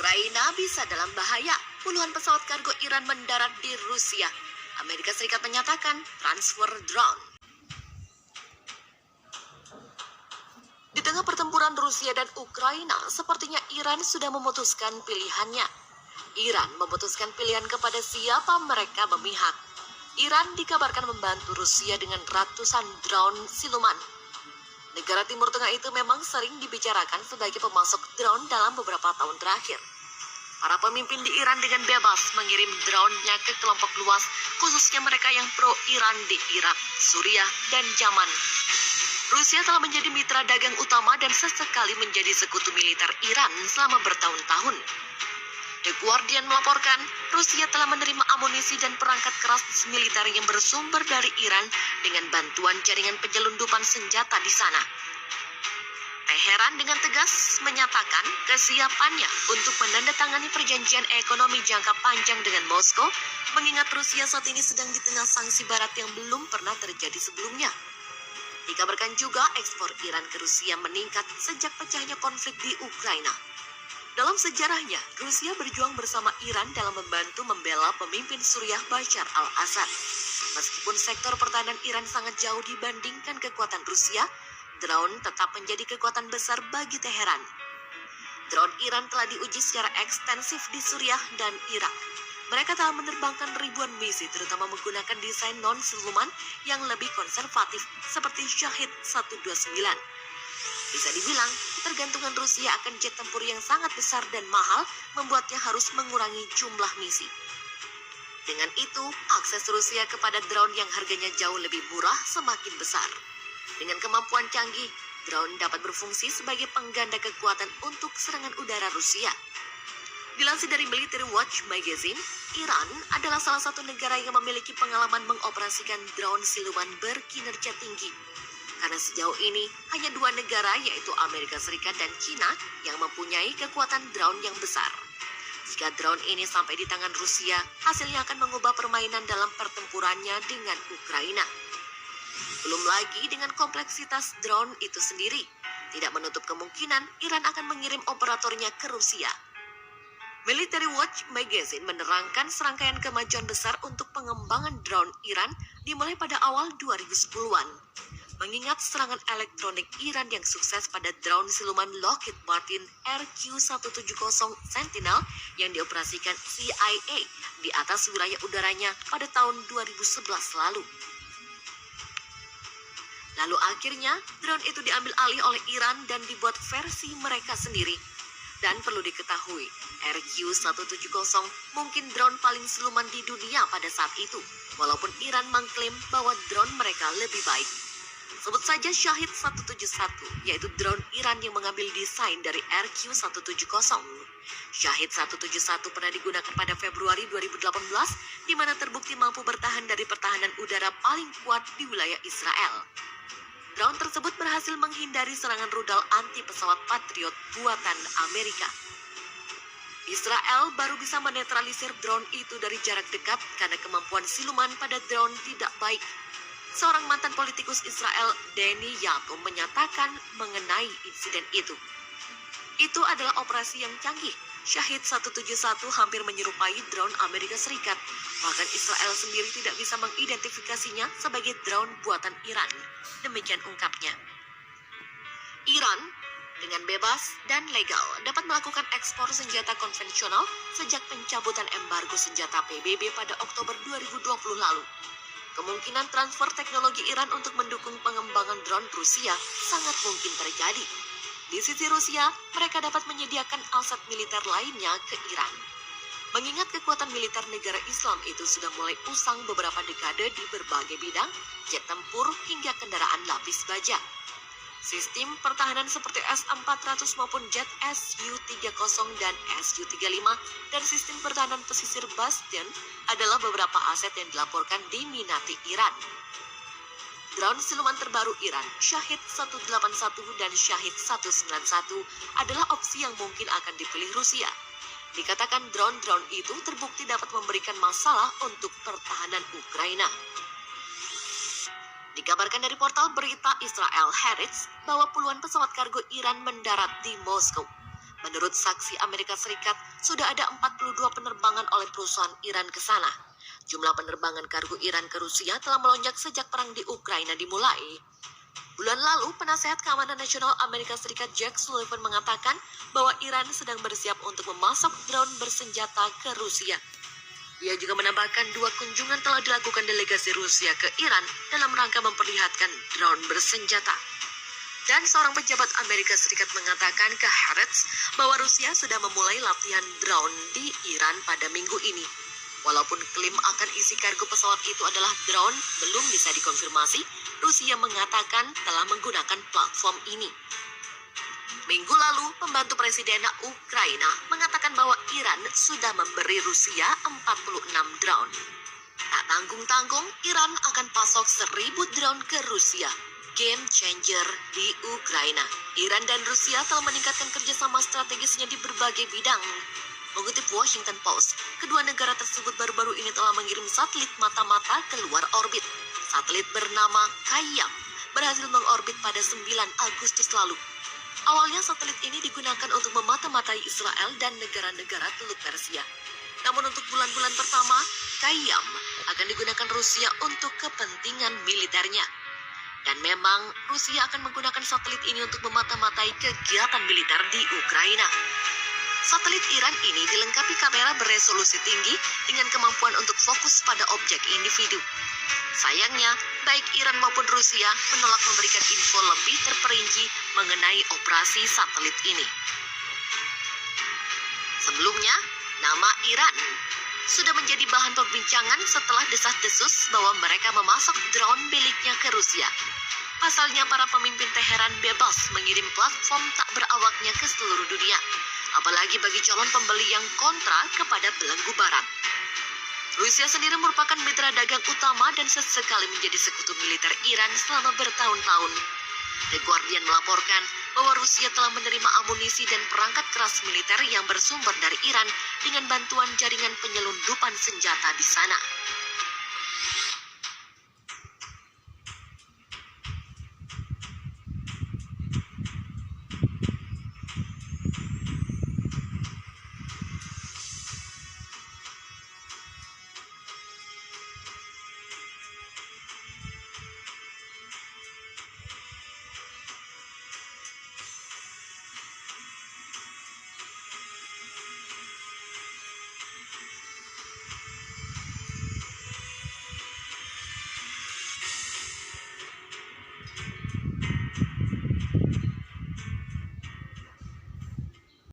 Ukraina bisa dalam bahaya. Puluhan pesawat kargo Iran mendarat di Rusia. Amerika Serikat menyatakan transfer drone. Di tengah pertempuran Rusia dan Ukraina, sepertinya Iran sudah memutuskan pilihannya. Iran memutuskan pilihan kepada siapa mereka memihak. Iran dikabarkan membantu Rusia dengan ratusan drone siluman. Negara Timur Tengah itu memang sering dibicarakan sebagai pemasok drone dalam beberapa tahun terakhir. Para pemimpin di Iran dengan bebas mengirim drone-nya ke kelompok luas, khususnya mereka yang pro-Iran di Irak, Suriah, dan Yaman. Rusia telah menjadi mitra dagang utama dan sesekali menjadi sekutu militer Iran selama bertahun-tahun. The Guardian melaporkan, Rusia telah menerima amunisi dan perangkat keras militer yang bersumber dari Iran dengan bantuan jaringan penyelundupan senjata di sana. Teheran dengan tegas menyatakan kesiapannya untuk menandatangani perjanjian ekonomi jangka panjang dengan Moskow, mengingat Rusia saat ini sedang di tengah sanksi barat yang belum pernah terjadi sebelumnya. Dikabarkan juga ekspor Iran ke Rusia meningkat sejak pecahnya konflik di Ukraina. Dalam sejarahnya, Rusia berjuang bersama Iran dalam membantu membela pemimpin Suriah Bashar al-Assad. Meskipun sektor pertahanan Iran sangat jauh dibandingkan kekuatan Rusia, drone tetap menjadi kekuatan besar bagi Teheran. Drone Iran telah diuji secara ekstensif di Suriah dan Irak. Mereka telah menerbangkan ribuan misi, terutama menggunakan desain non-siluman yang lebih konservatif seperti Shahid 129. Bisa dibilang, ketergantungan Rusia akan jet tempur yang sangat besar dan mahal membuatnya harus mengurangi jumlah misi. Dengan itu, akses Rusia kepada drone yang harganya jauh lebih murah semakin besar. Dengan kemampuan canggih, drone dapat berfungsi sebagai pengganda kekuatan untuk serangan udara Rusia. Dilansir dari Military Watch Magazine, Iran adalah salah satu negara yang memiliki pengalaman mengoperasikan drone siluman berkinerja tinggi. Karena sejauh ini, hanya dua negara yaitu Amerika Serikat dan China yang mempunyai kekuatan drone yang besar. Jika drone ini sampai di tangan Rusia, hasilnya akan mengubah permainan dalam pertempurannya dengan Ukraina. Belum lagi dengan kompleksitas drone itu sendiri, tidak menutup kemungkinan Iran akan mengirim operatornya ke Rusia. Military Watch Magazine menerangkan serangkaian kemajuan besar untuk pengembangan drone Iran dimulai pada awal 2010-an. Mengingat serangan elektronik Iran yang sukses pada drone siluman Lockheed Martin RQ-170 Sentinel yang dioperasikan CIA di atas wilayah udaranya pada tahun 2011 lalu. Lalu akhirnya drone itu diambil alih oleh Iran dan dibuat versi mereka sendiri. Dan perlu diketahui, RQ-170 mungkin drone paling siluman di dunia pada saat itu, walaupun Iran mengklaim bahwa drone mereka lebih baik. Sebut saja Shahid 171, yaitu drone Iran yang mengambil desain dari RQ-170. Shahid 171 pernah digunakan pada Februari 2018, di mana terbukti mampu bertahan dari pertahanan udara paling kuat di wilayah Israel. Drone tersebut berhasil menghindari serangan rudal anti pesawat Patriot buatan Amerika. Israel baru bisa menetralisir drone itu dari jarak dekat karena kemampuan siluman pada drone tidak baik. Seorang mantan politikus Israel, Danny Yatom, menyatakan mengenai insiden itu. Itu adalah operasi yang canggih. Shahid 171 hampir menyerupai drone Amerika Serikat. Bahkan Israel sendiri tidak bisa mengidentifikasinya sebagai drone buatan Iran. Demikian ungkapnya. Iran dengan bebas dan legal dapat melakukan ekspor senjata konvensional sejak pencabutan embargo senjata PBB pada Oktober 2020 lalu. Kemungkinan transfer teknologi Iran untuk mendukung pengembangan drone Rusia sangat mungkin terjadi. Di sisi Rusia, mereka dapat menyediakan aset militer lainnya ke Iran. Mengingat kekuatan militer negara Islam itu sudah mulai usang beberapa dekade di berbagai bidang, jet tempur hingga kendaraan lapis baja. Sistem pertahanan seperti S-400 maupun jet Su-30 dan Su-35 dan sistem pertahanan pesisir Bastion adalah beberapa aset yang dilaporkan diminati Iran. Drone siluman terbaru Iran, Shahid 181 dan Shahid 191 adalah opsi yang mungkin akan dipilih Rusia. Dikatakan drone-drone itu terbukti dapat memberikan masalah untuk pertahanan Ukraina. Dikabarkan dari portal berita Israel Haaretz bahwa puluhan pesawat kargo Iran mendarat di Moskow. Menurut saksi Amerika Serikat, sudah ada 42 penerbangan oleh perusahaan Iran ke sana. Jumlah penerbangan kargo Iran ke Rusia telah melonjak sejak perang di Ukraina dimulai. Bulan lalu, penasehat keamanan nasional Amerika Serikat Jack Sullivan mengatakan bahwa Iran sedang bersiap untuk memasok drone bersenjata ke Rusia. Dia juga menambahkan 2 kunjungan telah dilakukan delegasi Rusia ke Iran dalam rangka memperlihatkan drone bersenjata. Dan seorang pejabat Amerika Serikat mengatakan ke Haaretz bahwa Rusia sudah memulai latihan drone di Iran pada minggu ini. Walaupun klaim akan isi kargo pesawat itu adalah drone belum bisa dikonfirmasi, Rusia mengatakan telah menggunakan platform ini. Minggu lalu, pembantu Presiden Ukraina mengatakan bahwa Iran sudah memberi Rusia 46 drone. Tak tanggung-tanggung, Iran akan pasok 1.000 drone ke Rusia. Game changer di Ukraina. Iran dan Rusia telah meningkatkan kerjasama strategisnya di berbagai bidang. Mengutip Washington Post, kedua negara tersebut baru-baru ini telah mengirim satelit mata-mata ke luar orbit. Satelit bernama Kayam berhasil mengorbit pada 9 Agustus lalu. Awalnya satelit ini digunakan untuk memata-matai Israel dan negara-negara Teluk Persia. Namun untuk bulan-bulan pertama, Kayam akan digunakan Rusia untuk kepentingan militernya. Dan memang Rusia akan menggunakan satelit ini untuk memata-matai kegiatan militer di Ukraina. Satelit Iran ini dilengkapi kamera beresolusi tinggi dengan kemampuan untuk fokus pada objek individu. Sayangnya, baik Iran maupun Rusia menolak memberikan info lebih terperinci mengenai operasi satelit ini. Sebelumnya, nama Iran sudah menjadi bahan perbincangan setelah desas-desus bahwa mereka memasok drone miliknya ke Rusia. Pasalnya, para pemimpin Teheran bebas mengirim platform tak berawaknya ke seluruh dunia, apalagi bagi calon pembeli yang kontra kepada belenggu barat. Rusia sendiri merupakan mitra dagang utama dan sesekali menjadi sekutu militer Iran selama bertahun-tahun. The Guardian melaporkan bahwa Rusia telah menerima amunisi dan perangkat keras militer yang bersumber dari Iran dengan bantuan jaringan penyelundupan senjata di sana.